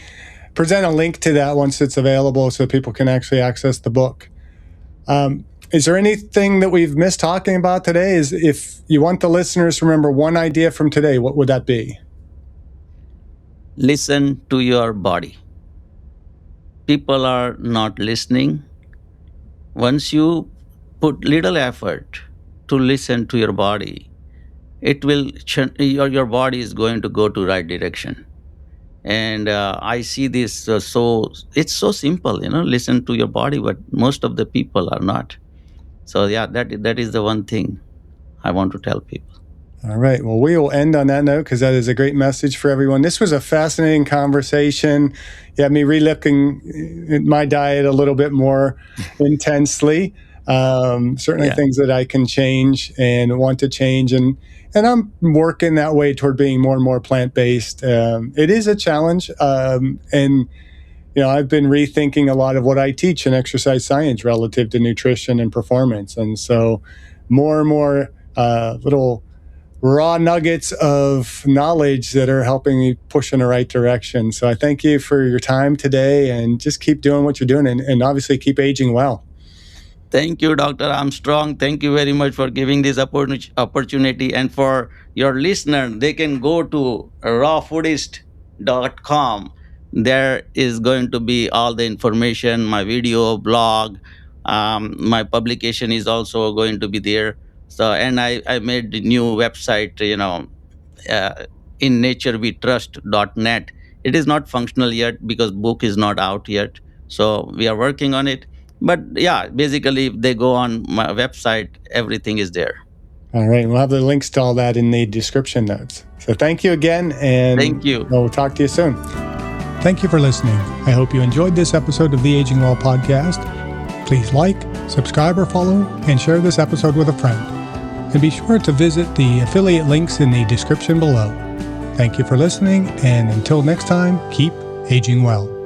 present a link to that once it's available, so people can actually access the book. Is there anything that we've missed talking about today? Is if you want the listeners to remember one idea from today, what would that be? Listen to your body. People are not listening. Once you put little effort to listen to your body, it will your body is going to go to right direction. And I see this, so it's so simple, listen to your body, but most of the people are not. So yeah, that is the one thing I want to tell people. All right. Well, we will end on that note because that is a great message for everyone. This was a fascinating conversation. You had me relooking at my diet a little bit more intensely. Certainly Yeah. things that I can change and want to change. And I'm working that way toward being more and more plant-based. It is a challenge. And I've been rethinking a lot of what I teach in exercise science relative to nutrition and performance. And so more and more little raw nuggets of knowledge that are helping me push in the right direction. So I thank you for your time today, and just keep doing what you're doing, and obviously keep aging well. Thank you, Dr. Armstrong. Thank you very much for giving this opportunity. And for your listener, they can go to rawfoodist.com. There is going to be all the information, my video, blog. My publication is also going to be there. So, and I made the new website, uh, in naturewetrust.net. It is not functional yet because book is not out yet. So we are working on it. But yeah, basically, if they go on my website, everything is there. All right. We'll have the links to all that in the description notes. So thank you again, and Thank you. we'll talk to you soon. Thank you for listening. I hope you enjoyed this episode of the Aging Well podcast. Please like, subscribe, or follow, and share this episode with a friend. And be sure to visit the affiliate links in the description below. Thank you for listening, and until next time, keep aging well.